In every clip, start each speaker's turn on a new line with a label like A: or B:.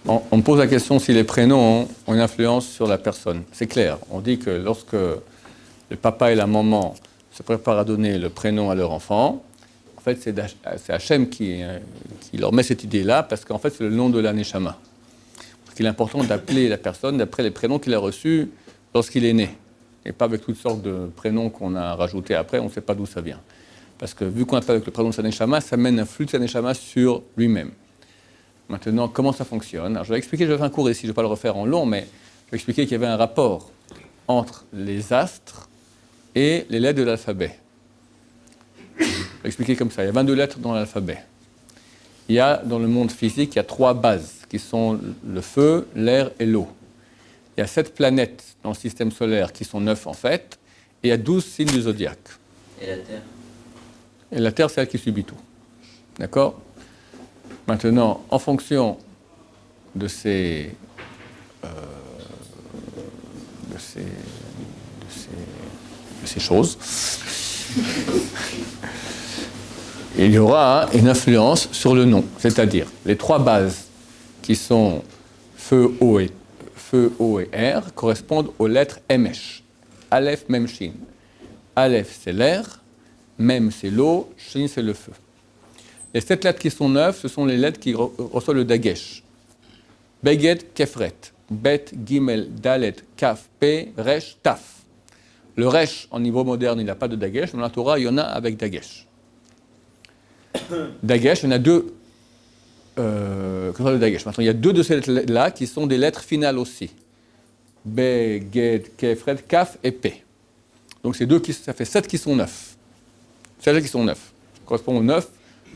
A: On me pose la question si les prénoms ont une influence sur la personne. C'est clair. On dit que lorsque le papa et la maman se préparent à donner le prénom à leur enfant, en fait, c'est Hachem qui leur met cette idée-là, parce qu'en fait, c'est le nom de la Neshama. Parce qu'il est important d'appeler la personne d'après les prénoms qu'il a reçus lorsqu'il est né. Et pas avec toutes sortes de prénoms qu'on a rajoutés après, on ne sait pas d'où ça vient. Parce que vu qu'on appelle avec le prénom de sa Neshama, ça mène un flux de sa Neshama sur lui-même. Maintenant, comment ça fonctionne? Alors, je vais expliquer, je vais faire un cours ici, je ne vais pas le refaire en long, mais je vais expliquer qu'il y avait un rapport entre les astres et les lettres de l'alphabet. Je vais expliquer comme ça. Il y a 22 lettres dans l'alphabet. Il y a, dans le monde physique, il y a 3 bases, qui sont le feu, l'air et l'eau. Il y a 7 planètes dans le système solaire, qui sont 9 en fait, et il y a 12 signes du zodiaque.
B: Et la Terre?
A: Et la Terre, c'est elle qui subit tout. D'accord? Maintenant, en fonction de ces choses, il y aura une influence sur le nom. C'est-à-dire, les 3 bases qui sont feu, eau et air correspondent aux lettres Emesh. Aleph, Mem, Shin. Aleph, c'est l'air. Mem, c'est l'eau. Shin, c'est le feu. Les 7 lettres qui sont 9, ce sont les lettres qui reçoivent le dagesh. Beged, Kefret. Bet, Gimel, Dalet, Kaf, Pe, Resh, Taf. Le Resh, en niveau moderne, il n'a pas de dagesh, mais dans la Torah, il y en a avec dagesh. Dagesh, il y en a 2. Le dagesh. Maintenant, il y a 2 de ces lettres-là qui sont des lettres finales aussi. Beged, Kefret, Kaf et Pe. Donc, c'est 2 ça fait 7 qui sont 9. 7 qui sont 9. Ça correspond aux 9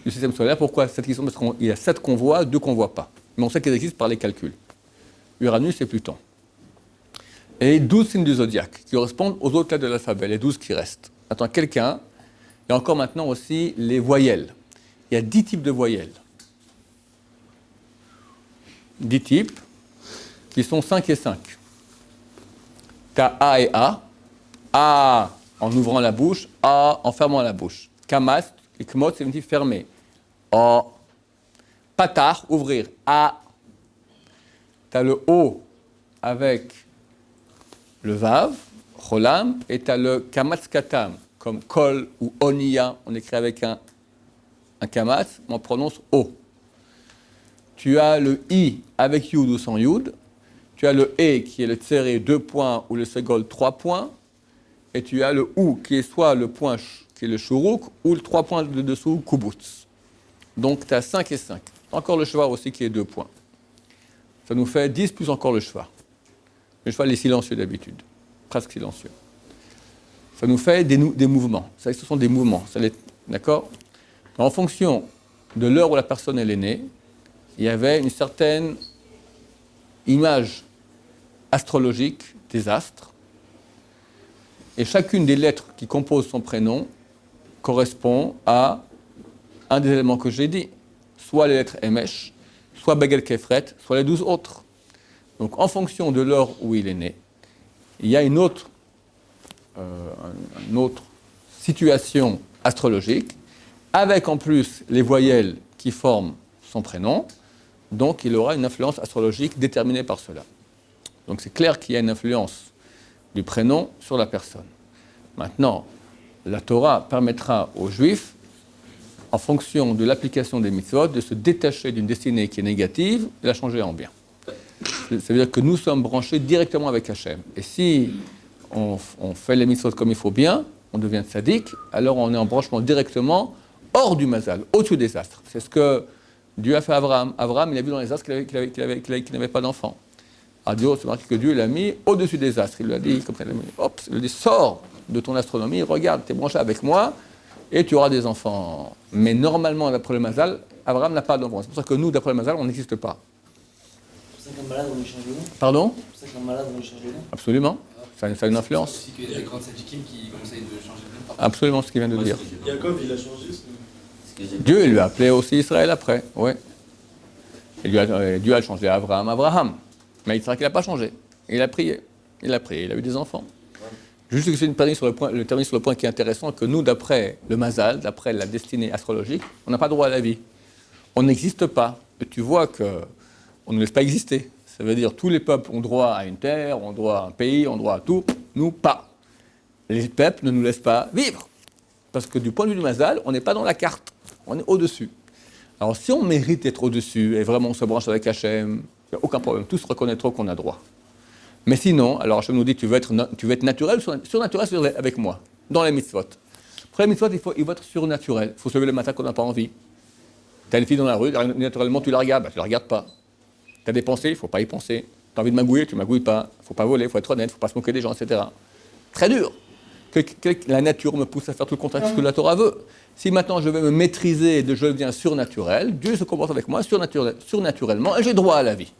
A: du système solaire. Pourquoi 7 qui sont? Parce qu'il y a 7 qu'on voit, 2 qu'on ne voit pas. Mais on sait qu'ils existent par les calculs. Uranus et Pluton. Et 12 signes du zodiaque qui correspondent aux autres lettres de l'alphabet, les 12 qui restent. Attends, il y a encore maintenant aussi les voyelles. Il y a 10 types de voyelles. 10 types qui sont 5 et 5. Tu as A et A. A en ouvrant la bouche, A en fermant la bouche. Kamas, et Kmot, c'est une type fermée. A. Patar, ouvrir. A. Tu as le O avec le Vav, Cholam, et tu as le Kamatz Katam, comme Kol ou Onia, on écrit avec un Kamatz, mais on prononce O. Tu as le I avec Yud ou sans Yud. Tu as le E qui est le Tséré 2 points ou le Segol 3 points. Et tu as le OU qui est soit le point qui est le Shuruk ou le 3 points de dessous, Kubutz. Donc tu as 5 et 5. Encore le Shva aussi qui est 2 points. Ça nous fait 10 plus encore le Shva. Le Shva, il est silencieux d'habitude, presque silencieux. Ça nous fait des mouvements. Ça, ce sont des mouvements. D'accord? En fonction de l'heure où la personne elle est née, il y avait une certaine image astrologique des astres. Et chacune des lettres qui composent son prénom correspond à un des éléments que j'ai dit. Soit les lettres Emesh, soit Begel Kefret, soit les 12 autres. Donc en fonction de l'heure où il est né, il y a une autre situation astrologique, avec en plus les voyelles qui forment son prénom. Donc il aura une influence astrologique déterminée par cela. Donc c'est clair qu'il y a une influence du prénom sur la personne. Maintenant, la Torah permettra aux Juifs, en fonction de l'application des mitzvot, de se détacher d'une destinée qui est négative et la changer en bien. Ça veut dire que nous sommes branchés directement avec Hachem. Et si on fait les mitzvot comme il faut bien, on devient tzaddik, alors on est en branchement directement hors du mazal, au-dessus des astres. C'est ce que Dieu a fait à Abraham. Abraham, il a vu dans les astres qu'il n'avait pas d'enfant. C'est marqué que Dieu l'a mis au-dessus des astres. Il lui a dit, comme ça, il lui a dit, sors de ton astronomie, regarde, tu es branché avec moi et tu auras des enfants. Mais normalement, d'après le Mazal, Abraham n'a pas d'enfant. C'est pour ça que nous, d'après le Mazal, on n'existe pas.
C: C'est pour ça qu'un malade, on lui change le nom.
A: Pardon?
C: C'est pour ça qu'un malade, on lui change le nom.
A: Absolument. Ça a une influence.
D: C'est aussi qu'il y a des grands tzadikim qui conseillent de changer de nom.
A: Absolument ce qu'il vient de dire.
E: Yaakov, il a changé.
A: Dieu, il lui a appelé aussi Israël après. Oui. Et Dieu a changé Abraham. Mais Israël, il n'a pas changé. Il a prié. Il a eu des enfants. Juste que c'est le terminer sur le point qui est intéressant, que nous, d'après le Mazal, d'après la destinée astrologique, on n'a pas droit à la vie. On n'existe pas. Et tu vois que on ne laisse pas exister. Ça veut dire tous les peuples ont droit à une terre, ont droit à un pays, ont droit à tout. Nous, pas. Les peuples ne nous laissent pas vivre. Parce que du point de vue du Mazal, on n'est pas dans la carte. On est au-dessus. Alors si on mérite d'être au-dessus, et vraiment on se branche avec Hachem, il n'y a aucun problème. Tous reconnaîtront qu'on a droit. Mais sinon, alors Hachem nous dit, tu veux être naturel, surnaturel avec moi, dans les mitzvot. Pour les mitzvot, il faut être surnaturel. Il faut se lever le matin quand on n'a pas envie. Tu as une fille dans la rue, naturellement tu la regardes, tu ne la regardes pas. Tu as des pensées, il ne faut pas y penser. Tu as envie de magouiller, tu ne magouilles pas. Il ne faut pas voler, il faut être honnête, il ne faut pas se moquer des gens, etc. Très dur. Que la nature me pousse à faire tout le contraire de ce que la Torah veut. Si maintenant je vais me maîtriser et je deviens surnaturel, Dieu se comporte avec moi surnaturellement et j'ai droit à la vie.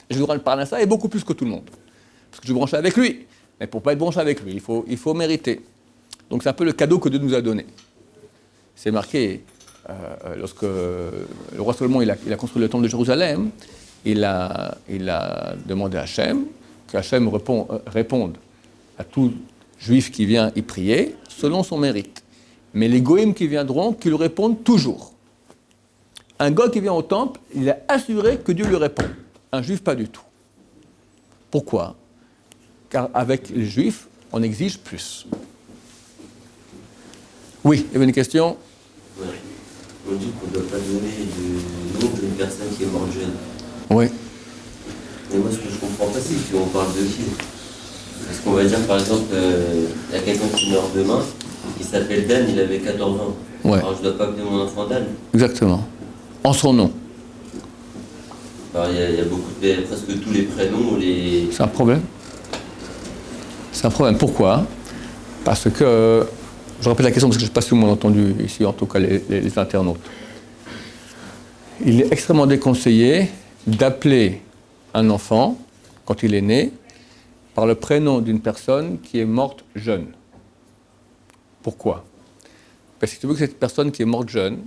A: J'ai droit à le parnassa et beaucoup plus que tout le monde. Parce que je suis branché avec lui. Mais pour ne pas être branché avec lui, il faut mériter. Donc c'est un peu le cadeau que Dieu nous a donné. C'est marqué, lorsque le roi Salomon il a construit le temple de Jérusalem, il a demandé à Hachem qu'Hachem réponde à tout juif qui vient y prier selon son mérite. Mais les goïms qui viendront, qui lui répondent toujours. Un goy qui vient au temple, il est assuré que Dieu lui répond. Un juif, pas du tout. Pourquoi ? Car avec les juifs, on exige plus. Oui, il y avait une question ?
B: Ouais. On dit qu'on ne doit pas donner le nom d'une personne qui est morte jeune.
A: Oui.
B: Mais moi, ce que je ne comprends pas, c'est qu'on parle de qui ? Parce qu'on va dire, par exemple, il y a quelqu'un qui meurt demain, il s'appelle Dan, il avait 14 ans.
A: Ouais.
B: Alors, je ne dois pas appeler mon enfant Dan.
A: Exactement. En son nom.
B: Alors, il y a presque tous les prénoms,
A: C'est un problème. C'est un problème. Pourquoi ? Parce que, je répète la question parce que je ne sais pas si tout le monde a entendu ici, en tout cas les internautes. Il est extrêmement déconseillé d'appeler un enfant, quand il est né, par le prénom d'une personne qui est morte jeune. Pourquoi ? Parce que tu veux que cette personne qui est morte jeune,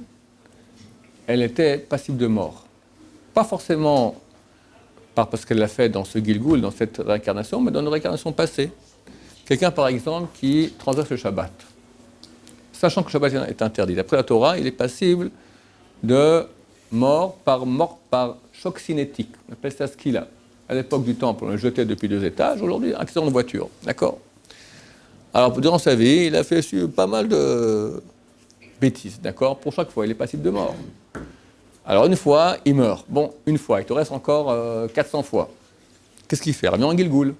A: elle était passible de mort. Pas forcément parce qu'elle l'a fait dans ce Gilgoul, dans cette réincarnation, mais dans une réincarnation passée. Quelqu'un, par exemple, qui transgresse le Shabbat. Sachant que le Shabbat est interdit. D'après la Torah, il est passible de mort par choc cinétique. On appelle ça skila. À l'époque du temple, on le jetait depuis 2 étages. Aujourd'hui, accident de voiture. D'accord ? Alors, durant sa vie, il a fait pas mal de bêtises. D'accord ? Pour chaque fois, il est passible de mort. Alors, une fois, il meurt. Bon, une fois. Il te reste encore 400 fois. Qu'est-ce qu'il fait ? Il revient en Gilgoul.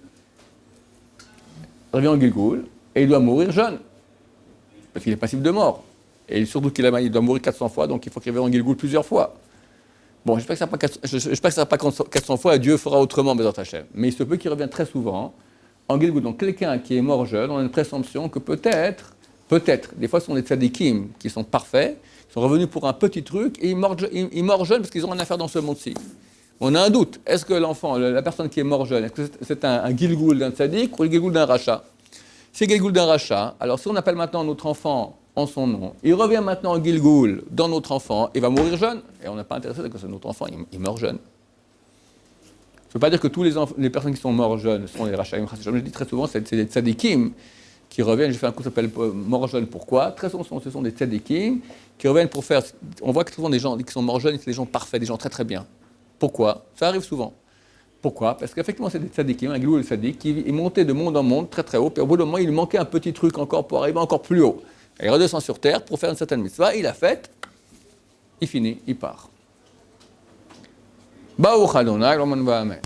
A: Il revient en Gilgoul et il doit mourir jeune. Parce qu'il est passible de mort. Et surtout qu'il doit mourir 400 fois, donc il faut qu'il revienne en Gilgoul plusieurs fois. Bon, j'espère que ça ne sera pas 400 fois et Dieu fera autrement, Bézat Hachem. Mais il se peut qu'il revienne très souvent en Gilgoul. Donc quelqu'un qui est mort jeune, on a une présomption que peut-être, des fois ce sont des tzadikim qui sont parfaits, qui sont revenus pour un petit truc et ils meurent jeunes parce qu'ils ont rien à faire dans ce monde-ci. On a un doute. Est-ce que l'enfant, la personne qui est mort jeune, est-ce que c'est un Gilgoul d'un tzadik ou le Gilgoul d'un rachat ? Si c'est Gilgoul d'un rachat, alors si on appelle maintenant notre enfant en son nom, il revient maintenant en Gilgoul dans notre enfant, il va mourir jeune. Et on n'a pas intéressé que notre enfant, il meurt jeune. Ça ne veut pas dire que tous les personnes qui sont mortes jeunes sont les rachats. Je le dis très souvent, c'est des tzadikim qui reviennent. J'ai fait un cours qui s'appelle Mort jeune, pourquoi ? Très souvent, ce sont des tzadikim qui reviennent pour faire. On voit que souvent des gens qui sont morts jeunes, c'est des gens parfaits, des gens très très bien. Pourquoi ? Ça arrive souvent. Pourquoi ? Parce qu'effectivement, c'est des tzadikim, un Gilgoul tzadik, qui est monté de monde en monde très très haut, puis au bout d'un moment, il manquait un petit truc encore pour arriver encore plus haut. Et il redescend sur terre pour faire une certaine mitzvah, il a fait, il finit, il part. Baruch Adonai, l'Oman va Amen.